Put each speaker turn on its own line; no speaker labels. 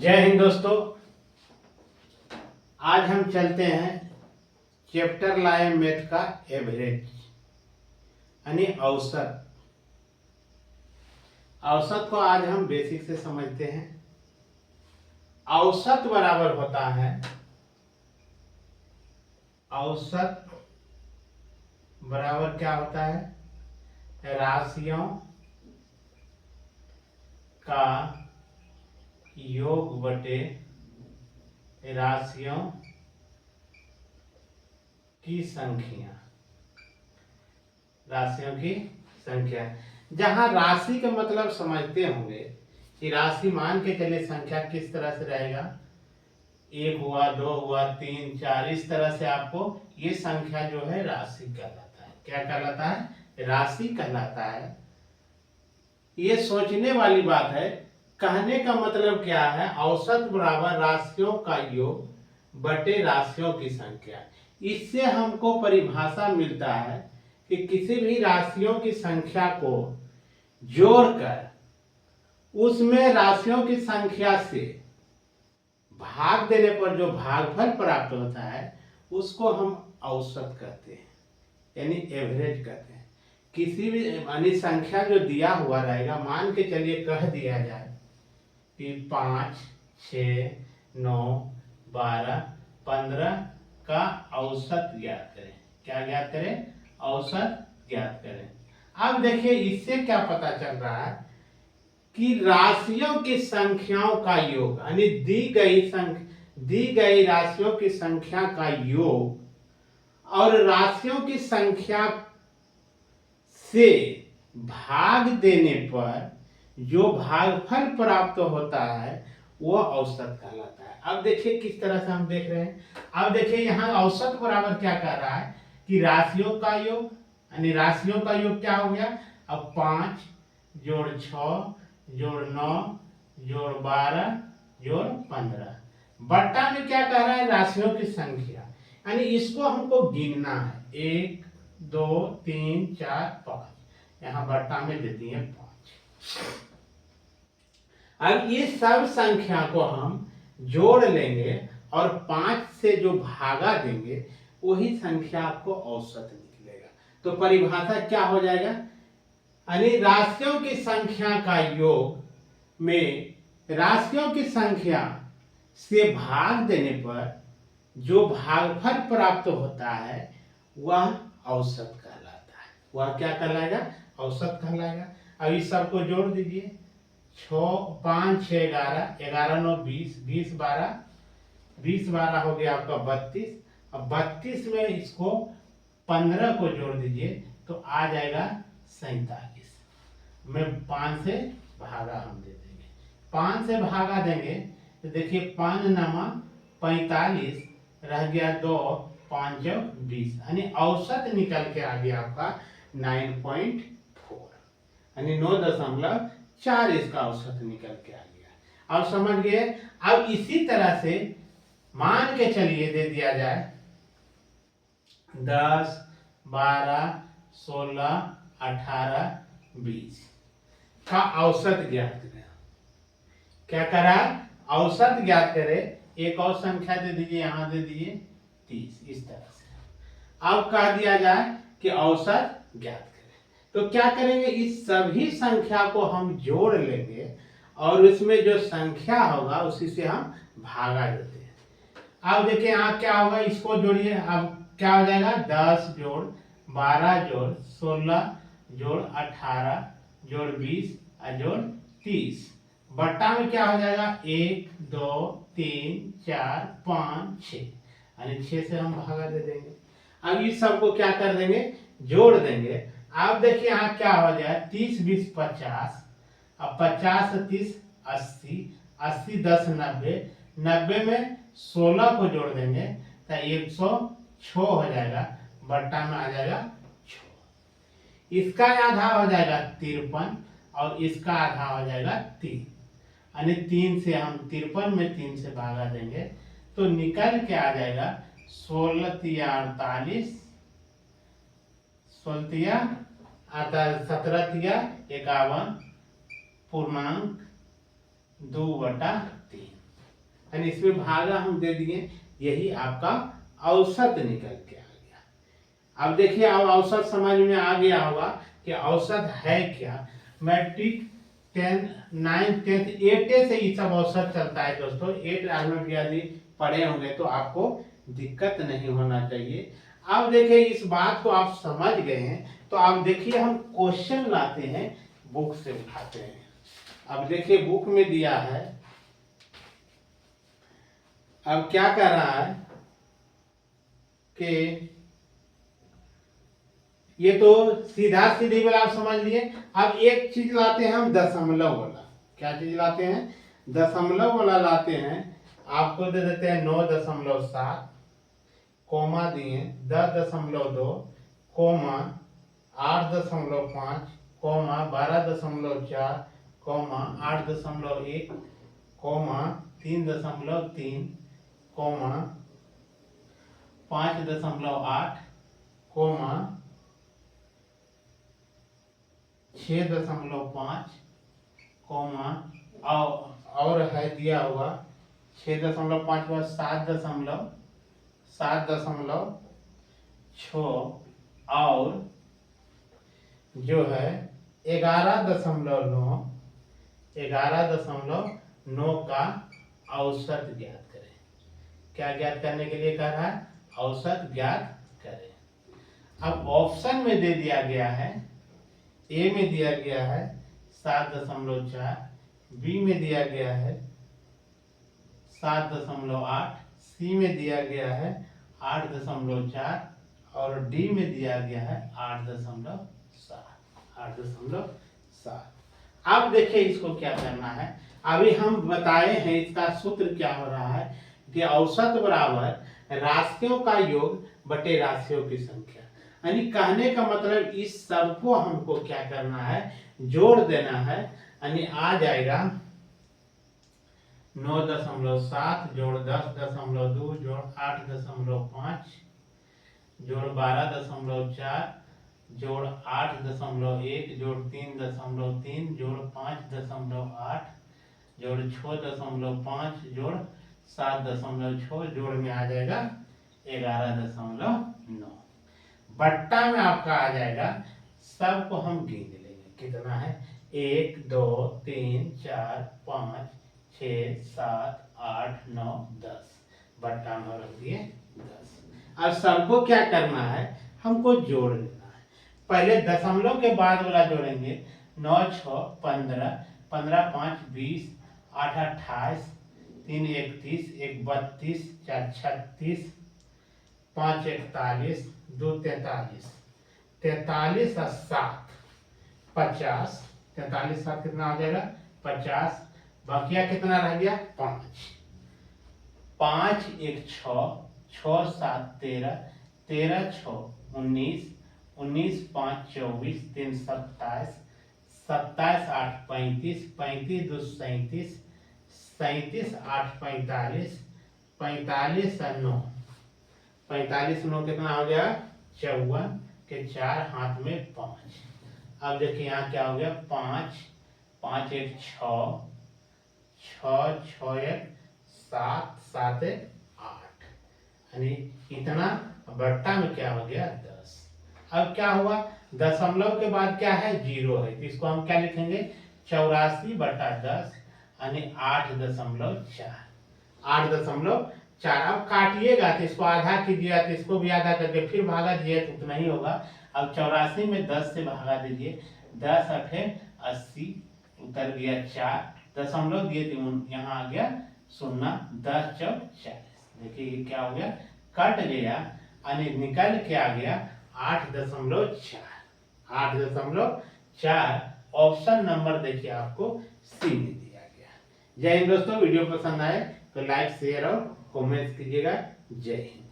जय हिंद दोस्तों। आज हम चलते हैं चैप्टर लाए मैथ का एवरेज यानी औसत। औसत को आज हम बेसिक से समझते हैं। औसत बराबर होता है, औसत बराबर क्या होता है? राशियों का योग बटे राशियों की संख्या। राशियों की संख्या, जहां राशि का मतलब समझते होंगे कि राशि मान के चलिए संख्या किस तरह से रहेगा, 1 हुआ, 2 हुआ, 3, 4, इस तरह से आपको ये संख्या जो है राशि कहलाता है। क्या कहलाता है? राशि कहलाता है। ये सोचने वाली बात है। कहने का मतलब क्या है? औसत बराबर राशियों का योग बटे राशियों की संख्या। इससे हमको परिभाषा मिलता है कि किसी भी राशियों की संख्या को जोड़कर उसमें राशियों की संख्या से भाग देने पर जो भागफल प्राप्त होता है उसको हम औसत कहते हैं, यानी एवरेज कहते हैं। किसी भी यानी संख्या जो दिया हुआ रहेगा, मान के चलिए कह दिया जाए कि 5, 6, 9, 12, 15 का औसत ज्ञात करें। क्या ज्ञात करें? औसत ज्ञात करें। अब देखिए इससे क्या पता चल रहा है कि राशियों की संख्याओं का योग यानी दी गई राशियों की संख्या का योग और राशियों की संख्या से भाग देने पर जो भागफल प्राप्त होता है वो औसत कहलाता है। अब देखिए किस तरह से हम देख रहे हैं। अब देखिए यहाँ औसत बराबर क्या कह रहा है कि राशियों का योग, यानी राशियों का योग क्या हो गया? अब 5 जोड़ 6 जोड़ 9 जोड़ 12 जोड़ 15 बट्टा में क्या कह रहा है? राशियों की संख्या, यानी इसको हमको गिनना है। 1 2 3 4 5, यहाँ बट्टा में दे दिए 5। अब ये सब संख्या को हम जोड़ लेंगे और 5 से जो भागा देंगे वही संख्या आपको औसत निकलेगा। तो परिभाषा क्या हो जाएगा? यानी राशियों की संख्या का योग में राशियों की संख्या से भाग देने पर जो भागफल प्राप्त होता है वह औसत कहलाता है। वह क्या कहलाएगा? औसत कहलाएगा। अब इस सबको जोड़ दीजिए। 5 6 11, 11 9 20, 20 12, 20 12 हो गया आपका 32। अब 32 में इसको 15 को जोड़ दीजिए तो आ जाएगा 47 में 5 से भागा हम दे देंगे। 5 से भागा देंगे तो देखिए 5 नमा 45 रह गया 2, 5 20, यानी औसत निकल के आ गया आपका 9.4, यानी 9.4 इसका औसत निकल के आ गया। अब समझ गए। अब इसी तरह से मान के चलिए दे दिया जाए 10 12 16 18 20 का औसत ज्ञात करें। क्या करा? औसत ज्ञात करें। एक और संख्या दे दीजिए, यहां दे दिए 30, इस तरह से। अब कह दिया जाए कि औसत ज्ञात करें तो क्या करेंगे? इस सभी संख्या को हम जोड़ लेंगे और इसमें जो संख्या होगा उसी से हम भागा देते हैं। अब देखिए यहाँ क्या होगा, इसको जोड़िए। अब क्या हो जाएगा? 10 जोड़ 12 जोड़ 16 जोड़ 18 जोड़ 20 जोड़ 30 बट्टा में क्या हो जाएगा? 1 2 3 4 5 6, यानी 6 से हम भागा दे देंगे। अब इस सबको क्या कर देंगे? जोड़ देंगे। अब देखिए यहाँ क्या हो जाए? 30 20 50, अब 50 से 30 80, 80 10 90, 90 में 16 को जोड़ देंगे तो 106 हो जाएगा, बट्टा में आ जाएगा 6। इसका आधा हो जाएगा 53 और इसका आधा हो जाएगा 3, यानी 3 से हम 53 में 3 से भागा देंगे तो निकल के आ जाएगा 16 तिया 48, 16 तिया 17 तिया 51 पूर्णांक 2/3। यानी इसमें भागा हम दे दिए, यही आपका औसत निकल के आ गया। अब देखिए, अब औसत समझ में आ गया होगा कि औसत है क्या। मैट्रिक 10, 9, 10, 8 से ये सब औसत चलता है दोस्तों। 8 आर्गुमेंट यदि पढ़े होंगे तो आपको दिक्कत नहीं होना चाहिए। अब देखिए, इस बात को आप समझ गए हैं तो आप देखिए हम क्वेश्चन लाते हैं, बुक से उठाते हैं। अब देखिए बुक में दिया है, अब क्या कर रहा है कि ये तो सीधा सीधी वाला आप समझ लिए। अब एक चीज लाते हैं हम, दशमलव वाला। क्या चीज लाते हैं? दशमलव वाला लाते हैं। आपको दे देते हैं 9.7, कोमा दिए 10.2, comma 8.5, comma 12.4, comma 8.1, comma 3.3, comma 5.8, comma 6.5, comma और है दिया हुआ 6.5 के बाद 7.6 और जो है 11.9 का औसत ज्ञात करें। क्या ज्ञात करने के लिए कह रहा है? औसत ज्ञात करें। अब ऑप्शन में दे दिया गया है, ए में दिया गया है 7.4, बी में दिया गया है 7.8, सी में दिया गया है 8.4 और डी में दिया गया है 8.7। अब देखिए इसको क्या करना है। अभी हम बताए हैं इसका सूत्र क्या हो रहा है कि औसत बराबर राशियों का योग बटे राशियों की संख्या। यानी कहने का मतलब इस सब को हमको क्या करना है, जोड़ देना है। यानी आ जाएगा 9.7 जोड़ 10.2 जोड़ 8.5 जोड़ 12.4 जोड़ 8.1 जोड़ 3.3 जोड़ 5.8 जोड़ 6.5 जोड़ 7.6 जोड़ में आ जाएगा 11.9। बट्टा में आपका आ जाएगा, सबको हम गिन लेंगे कितना है, 1 2 3 4 5 6 7 8 9 10। बट्टा में रख दिए 10। अब सबको क्या करना है, हमको जोड़ लेना है। पहले दशमलव के बाद वाला जोड़ेंगे, 9 6 15, 15 5 20, 8 28, 3 31, 1 32, 4 36, 5 41, 2 43, 43 और 7 50। 43 7 कितना हो जाएगा 50। बाकिया कितना रह गया 5। 5 1 6, 6 7 13, 13 6 19, 19 5 24, 3 27, 27 8 35, 35 2 37, 37 8 45, 45 और 9, 45 9 कितना हो गया 54 के 4 हाथ में 5। अब देखिए यहाँ क्या हो गया 5 5 1 6, 6 6 1 7, 7 1 8। यानी इतना। बट्टा में क्या हो गया 10। अब क्या हुआ, दशमलव के बाद क्या है 0 है, तो इसको हम क्या लिखेंगे 84/10 यानी 8.4। 8.4। अब काटिएगा तो इसको आधा कीजिएगा तो इसको भी आधा करके फिर भागा दीजिए तो उतना ही होगा। अब 84 में 10 से भागा दीजिए, 10 8 80, उतर गया 4, दशमलव दिए तो यहाँ आ गया 0, 10 4 40। देखिए ये क्या हो गया, कट गया यानी निकल के आ गया 8.4। 8.4 ऑप्शन नंबर देखिए आपको सी में दिया गया। जय हिंद दोस्तों, वीडियो पसंद आए तो लाइक शेयर और कमेंट कीजिएगा। जय हिंद।